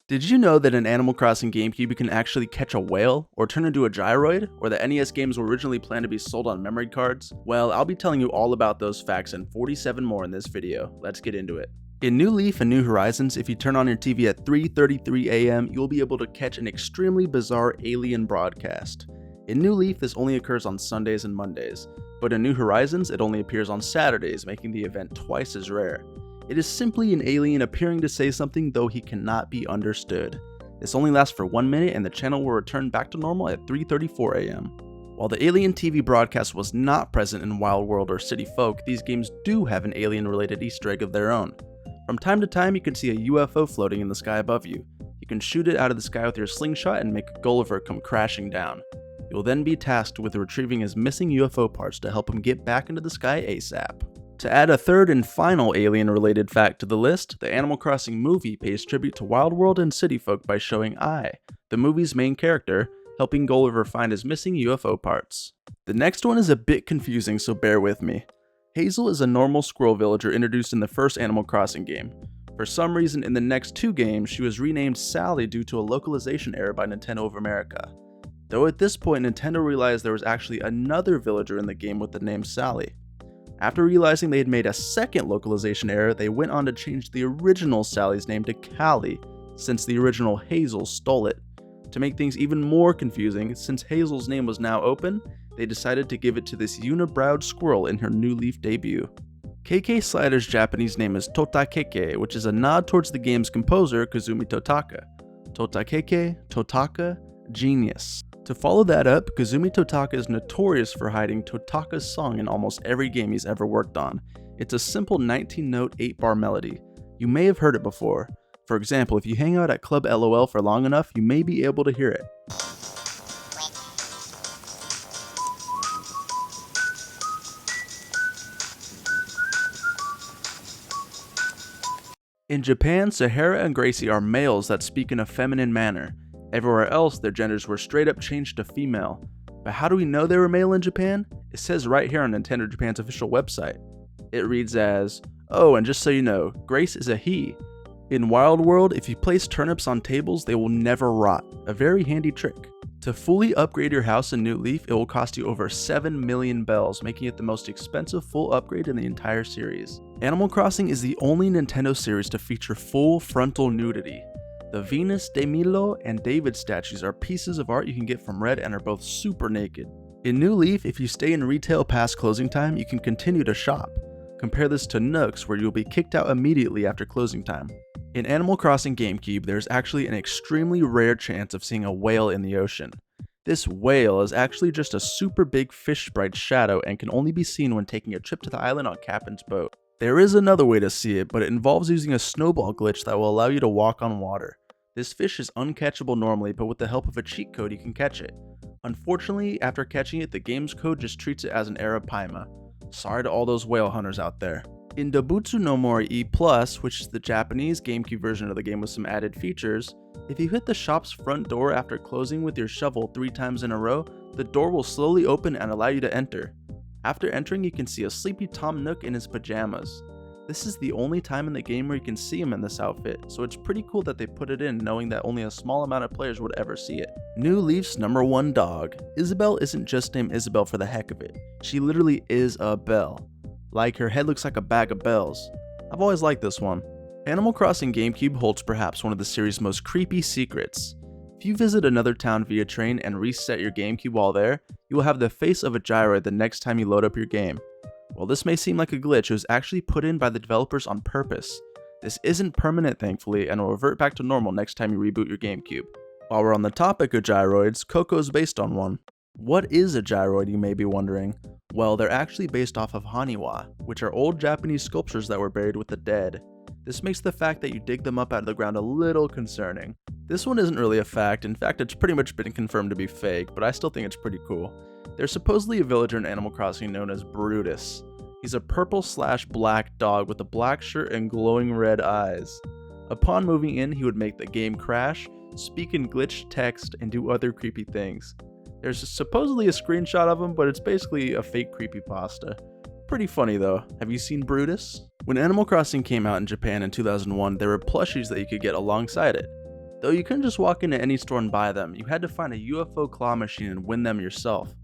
Did you know that in Animal Crossing GameCube you can actually catch a whale, or turn into a gyroid, or that NES games were originally planned to be sold on memory cards? Well, I'll be telling you all about those facts and 47 more in this video. Let's get into it. In New Leaf and New Horizons, if you turn on your TV at 3:33 AM, you'll be able to catch an extremely bizarre alien broadcast. In New Leaf, this only occurs on Sundays and Mondays, but in New Horizons, it only appears on Saturdays, making the event twice as rare. It is simply an alien appearing to say something, though he cannot be understood. This only lasts for 1 minute, and the channel will return back to normal at 3:34 AM. While the alien TV broadcast was not present in Wild World or City Folk, these games do have an alien-related Easter egg of their own. From time to time, you can see a UFO floating in the sky above you. You can shoot it out of the sky with your slingshot and make Gulliver come crashing down. You'll then be tasked with retrieving his missing UFO parts to help him get back into the sky ASAP. To add a third and final alien-related fact to the list, the Animal Crossing movie pays tribute to Wild World and City Folk by showing I, the movie's main character, helping Gulliver find his missing UFO parts. The next one is a bit confusing, so bear with me. Hazel is a normal squirrel villager introduced in the first Animal Crossing game. For some reason, in the next two games, she was renamed Sally due to a localization error by Nintendo of America. Though at this point, Nintendo realized there was actually another villager in the game with the name Sally. After realizing they had made a second localization error, they went on to change the original Sally's name to Callie, since the original Hazel stole it. To make things even more confusing, since Hazel's name was now open, they decided to give it to this unibrowed squirrel in her New Leaf debut. KK Slider's Japanese name is Totakeke, which is a nod towards the game's composer, Kazumi Totaka. Totakeke, Totaka, genius. To follow that up, Kazumi Totaka is notorious for hiding Totaka's song in almost every game he's ever worked on. It's a simple 19-note 8-bar melody. You may have heard it before. For example, if you hang out at Club LOL for long enough, you may be able to hear it. In Japan, Sahara and Gracie are males that speak in a feminine manner. Everywhere else, their genders were straight up changed to female. But how do we know they were male in Japan? It says right here on Nintendo Japan's official website. It reads as, "Oh, and just so you know, Grace is a he. In Wild World, if you place turnips on tables, they will never rot. A very handy trick. To fully upgrade your house in New Leaf, it will cost you over 7 million bells, making it the most expensive full upgrade in the entire series. Animal Crossing is the only Nintendo series to feature full frontal nudity. The Venus de Milo and David statues are pieces of art you can get from Red and are both super naked. In New Leaf, if you stay in retail past closing time, you can continue to shop. Compare this to Nooks, where you'll be kicked out immediately after closing time. In Animal Crossing GameCube, there's actually an extremely rare chance of seeing a whale in the ocean. This whale is actually just a super big fish sprite shadow and can only be seen when taking a trip to the island on Captain's boat. There is another way to see it, but it involves using a snowball glitch that will allow you to walk on water. This fish is uncatchable normally, but with the help of a cheat code you can catch it. Unfortunately, after catching it, the game's code just treats it as an arapaima. Sorry to all those whale hunters out there. In Dobutsu no Mori E+, which is the Japanese GameCube version of the game with some added features, if you hit the shop's front door after closing with your shovel 3 times in a row, the door will slowly open and allow you to enter. After entering, you can see a sleepy Tom Nook in his pajamas. This is the only time in the game where you can see him in this outfit, so it's pretty cool that they put it in knowing that only a small amount of players would ever see it. New Leaf's #1 dog. Isabelle isn't just named Isabelle for the heck of it. She literally is a bell. Like, her head looks like a bag of bells. I've always liked this one. Animal Crossing GameCube holds perhaps one of the series' most creepy secrets. If you visit another town via train and reset your GameCube while there, you will have the face of a gyroid the next time you load up your game. While this may seem like a glitch, it was actually put in by the developers on purpose. This isn't permanent, thankfully, and will revert back to normal next time you reboot your GameCube. While we're on the topic of gyroids, Coco's based on one. What is a gyroid, you may be wondering? Well, they're actually based off of haniwa, which are old Japanese sculptures that were buried with the dead. This makes the fact that you dig them up out of the ground a little concerning. This one isn't really a fact. In fact, it's pretty much been confirmed to be fake, but I still think it's pretty cool. There's supposedly a villager in Animal Crossing known as Brutus. He's a purple/black dog with a black shirt and glowing red eyes. Upon moving in, he would make the game crash, speak in glitched text, and do other creepy things. There's supposedly a screenshot of him, but it's basically a fake creepypasta. Pretty funny though. Have you seen Brutus? When Animal Crossing came out in Japan in 2001, there were plushies that you could get alongside it. Though you couldn't just walk into any store and buy them, you had to find a UFO claw machine and win them yourself.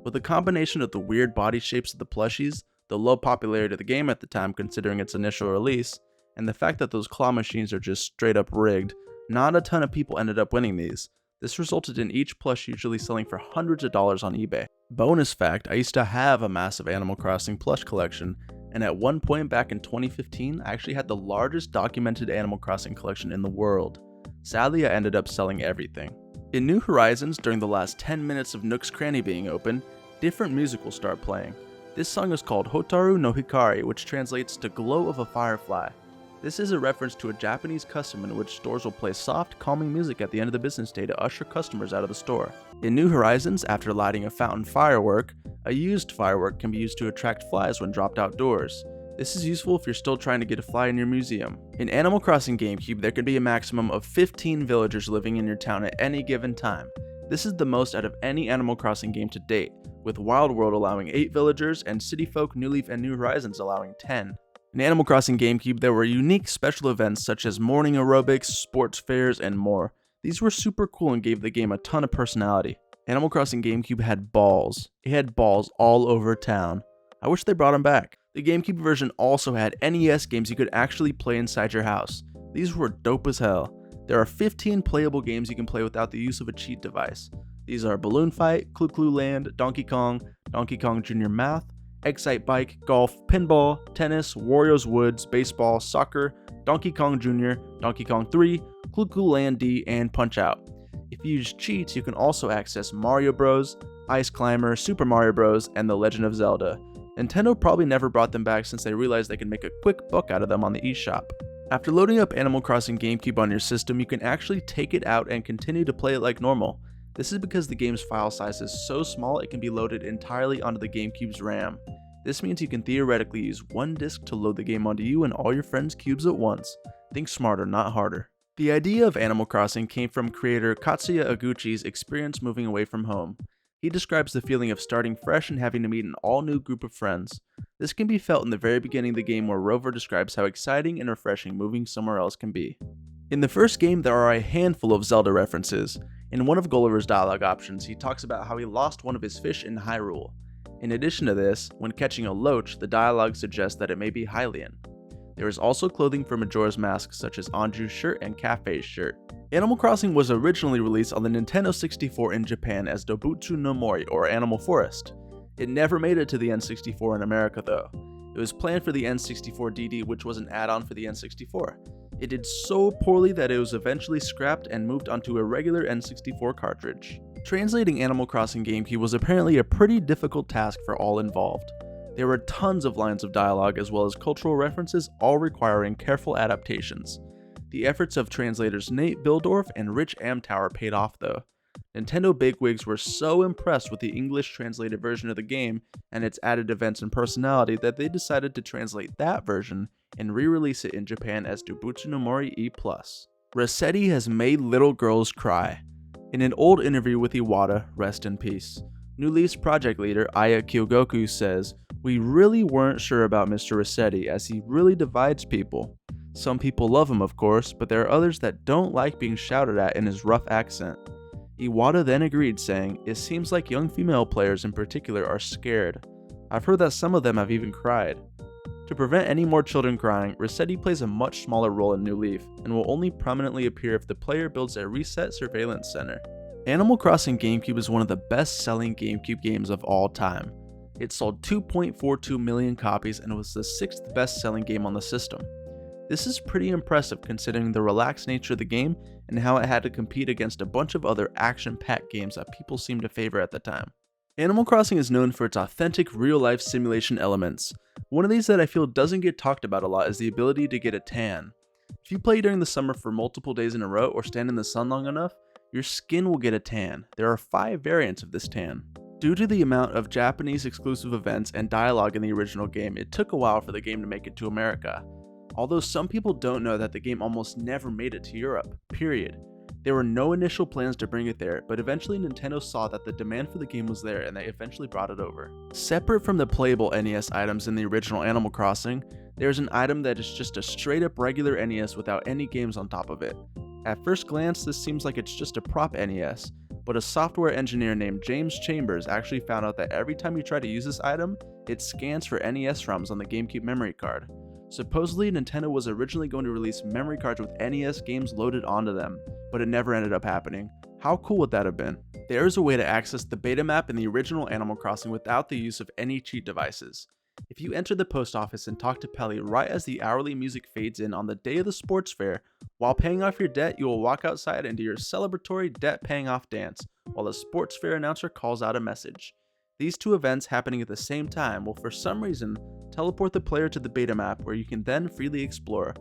With a combination of the weird body shapes of the plushies, the low popularity of the game at the time considering its initial release, and the fact that those claw machines are just straight up rigged, not a ton of people ended up winning these. This resulted in each plush usually selling for hundreds of dollars on eBay. Bonus fact, I used to have a massive Animal Crossing plush collection, and at one point back in 2015, I actually had the largest documented Animal Crossing collection in the world. Sadly, I ended up selling everything. In New Horizons, during the last 10 minutes of Nook's Cranny being open, different music will start playing. This song is called Hotaru no Hikari, which translates to Glow of a Firefly. This is a reference to a Japanese custom in which stores will play soft, calming music at the end of the business day to usher customers out of the store. In New Horizons, after lighting a fountain firework, a used firework can be used to attract flies when dropped outdoors. This is useful if you're still trying to get a fly in your museum. In Animal Crossing GameCube, there can be a maximum of 15 villagers living in your town at any given time. This is the most out of any Animal Crossing game to date, with Wild World allowing 8 villagers and City Folk, New Leaf, and New Horizons allowing 10. In Animal Crossing GameCube, there were unique special events such as morning aerobics, sports fairs, and more. These were super cool and gave the game a ton of personality. Animal Crossing GameCube had balls. It had balls all over town. I wish they brought them back. The GameCube version also had NES games you could actually play inside your house. These were dope as hell. There are 15 playable games you can play without the use of a cheat device. These are Balloon Fight, Clu Clu Land, Donkey Kong Jr. Math, Excite Bike, Golf, Pinball, Tennis, Wario's Woods, Baseball, Soccer, Donkey Kong Jr., Donkey Kong 3, Clu Clu Land D, and Punch Out. If you use cheats, you can also access Mario Bros, Ice Climber, Super Mario Bros, and The Legend of Zelda. Nintendo probably never brought them back since they realized they could make a quick buck out of them on the eShop. After loading up Animal Crossing GameCube on your system, you can actually take it out and continue to play it like normal. This is because the game's file size is so small it can be loaded entirely onto the GameCube's RAM. This means you can theoretically use one disc to load the game onto you and all your friends' cubes at once. Think smarter, not harder. The idea of Animal Crossing came from creator Katsuya Eguchi's experience moving away from home. He describes the feeling of starting fresh and having to meet an all-new group of friends. This can be felt in the very beginning of the game where Rover describes how exciting and refreshing moving somewhere else can be. In the first game, there are a handful of Zelda references. In one of Gulliver's dialogue options, he talks about how he lost one of his fish in Hyrule. In addition to this, when catching a loach, the dialogue suggests that it may be Hylian. There is also clothing for Majora's Mask such as Anju's shirt and Kafei's shirt. Animal Crossing was originally released on the Nintendo 64 in Japan as Dobutsu no Mori or Animal Forest. It never made it to the N64 in America though. It was planned for the N64 DD, which was an add-on for the N64. It did so poorly that it was eventually scrapped and moved onto a regular N64 cartridge. Translating Animal Crossing GameCube was apparently a pretty difficult task for all involved. There were tons of lines of dialogue as well as cultural references, all requiring careful adaptations. The efforts of translators Nate Bildorf and Rich Amtower paid off though. Nintendo bigwigs were so impressed with the English translated version of the game and its added events and personality that they decided to translate that version and re-release it in Japan as Dobutsu no Mori E+. Rossetti has made little girls cry. In an old interview with Iwata, rest in peace, New Leaf's project leader Aya Kyogoku says, "We really weren't sure about Mr. Rossetti as he really divides people. Some people love him of course, but there are others that don't like being shouted at in his rough accent." Iwata then agreed, saying, "It seems like young female players in particular are scared. I've heard that some of them have even cried." To prevent any more children crying, Rossetti plays a much smaller role in New Leaf, and will only prominently appear if the player builds a reset surveillance center. Animal Crossing GameCube is one of the best-selling GameCube games of all time. It sold 2.42 million copies and was the 6th best-selling game on the system. This is pretty impressive considering the relaxed nature of the game and how it had to compete against a bunch of other action-packed games that people seemed to favor at the time. Animal Crossing is known for its authentic real-life simulation elements. One of these that I feel doesn't get talked about a lot is the ability to get a tan. If you play during the summer for multiple days in a row or stand in the sun long enough, your skin will get a tan. There are 5 variants of this tan. Due to the amount of Japanese exclusive events and dialogue in the original game, it took a while for the game to make it to America. Although some people don't know that the game almost never made it to Europe, period. There were no initial plans to bring it there, but eventually Nintendo saw that the demand for the game was there and they eventually brought it over. Separate from the playable NES items in the original Animal Crossing, there's an item that is just a straight up regular NES without any games on top of it. At first glance, this seems like it's just a prop NES, but a software engineer named James Chambers actually found out that every time you try to use this item, it scans for NES ROMs on the GameCube memory card. Supposedly, Nintendo was originally going to release memory cards with NES games loaded onto them, but it never ended up happening. How cool would that have been? There is a way to access the beta map in the original Animal Crossing without the use of any cheat devices. If you enter the post office and talk to Pelly right as the hourly music fades in on the day of the sports fair, while paying off your debt, you will walk outside and do your celebratory debt paying off dance, while the sports fair announcer calls out a message. These two events happening at the same time will for some reason teleport the player to the beta map where you can then freely explore.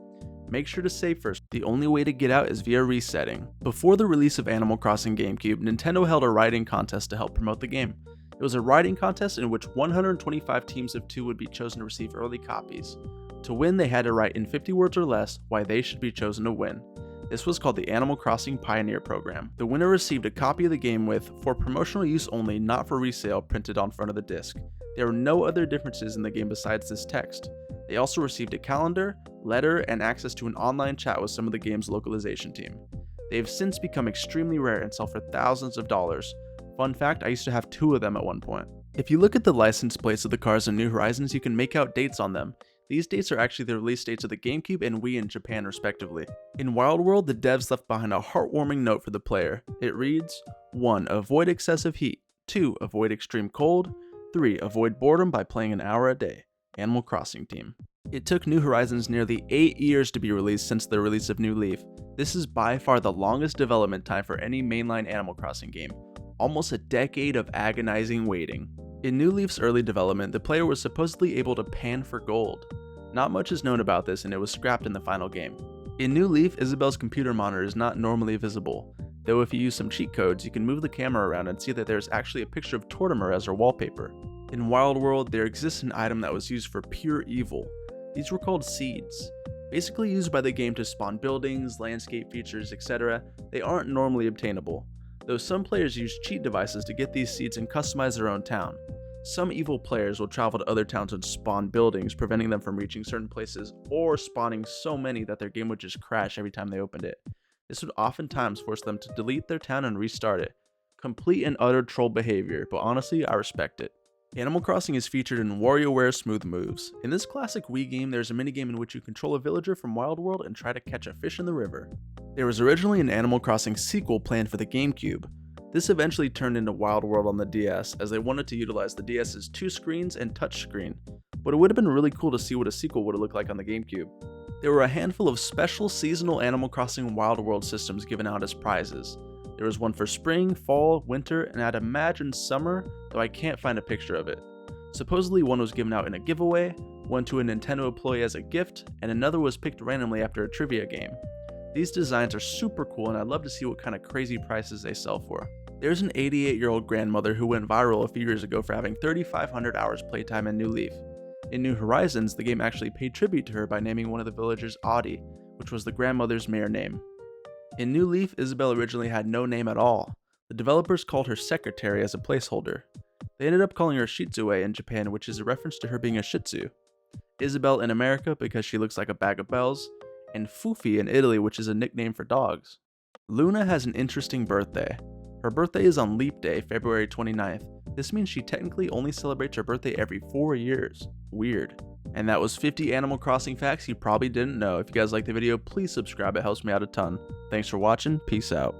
Make sure to save first. The only way to get out is via resetting. Before the release of Animal Crossing GameCube, Nintendo held a writing contest to help promote the game. It was a writing contest in which 125 teams of 2 would be chosen to receive early copies. To win, they had to write in 50 words or less why they should be chosen to win. This was called the Animal Crossing Pioneer Program. The winner received a copy of the game with, for promotional use only, not for resale, printed on front of the disc. There were no other differences in the game besides this text. They also received a calendar, letter, and access to an online chat with some of the game's localization team. They have since become extremely rare and sell for thousands of dollars. Fun fact, I used to have 2 of them at one point. If you look at the license plates of the cars in New Horizons, you can make out dates on them. These dates are actually the release dates of the GameCube and Wii in Japan respectively. In Wild World, the devs left behind a heartwarming note for the player. It reads, 1. Avoid excessive heat. 2. Avoid extreme cold. 3. Avoid boredom by playing an hour a day. Animal Crossing team. It took New Horizons nearly 8 years to be released since the release of New Leaf. This is by far the longest development time for any mainline Animal Crossing game. Almost a decade of agonizing waiting. In New Leaf's early development, the player was supposedly able to pan for gold. Not much is known about this and it was scrapped in the final game. In New Leaf, Isabelle's computer monitor is not normally visible, though if you use some cheat codes, you can move the camera around and see that there's actually a picture of Tortimer as her wallpaper. In Wild World, there exists an item that was used for pure evil. These were called seeds. Basically used by the game to spawn buildings, landscape features, etc., they aren't normally obtainable, though some players use cheat devices to get these seeds and customize their own town. Some evil players will travel to other towns and spawn buildings, preventing them from reaching certain places, or spawning so many that their game would just crash every time they opened it. This would oftentimes force them to delete their town and restart it. Complete and utter troll behavior, but honestly, I respect it. Animal Crossing is featured in WarioWare Smooth Moves. In this classic Wii game, there's a minigame in which you control a villager from Wild World and try to catch a fish in the river. There was originally an Animal Crossing sequel planned for the GameCube. This eventually turned into Wild World on the DS, as they wanted to utilize the DS's 2 screens and touchscreen, but it would have been really cool to see what a sequel would have looked like on the GameCube. There were a handful of special seasonal Animal Crossing Wild World systems given out as prizes. There was one for spring, fall, winter, and I'd imagine summer, though I can't find a picture of it. Supposedly one was given out in a giveaway, one to a Nintendo employee as a gift, and another was picked randomly after a trivia game. These designs are super cool and I'd love to see what kind of crazy prices they sell for. There's an 88-year-old grandmother who went viral a few years ago for having 3,500 hours playtime in New Leaf. In New Horizons, the game actually paid tribute to her by naming one of the villagers Audie, which was the grandmother's mare name. In New Leaf, Isabelle originally had no name at all. The developers called her Secretary as a placeholder. They ended up calling her Shitsue in Japan, which is a reference to her being a Shih Tzu. Isabelle in America because she looks like a bag of bells, and Fufi in Italy, which is a nickname for dogs. Luna has an interesting birthday. Her birthday is on Leap Day, February 29th. This means she technically only celebrates her birthday every 4 years. Weird. And that was 50 Animal Crossing facts you probably didn't know. If you guys liked the video, please subscribe, it helps me out a ton. Thanks for watching, peace out.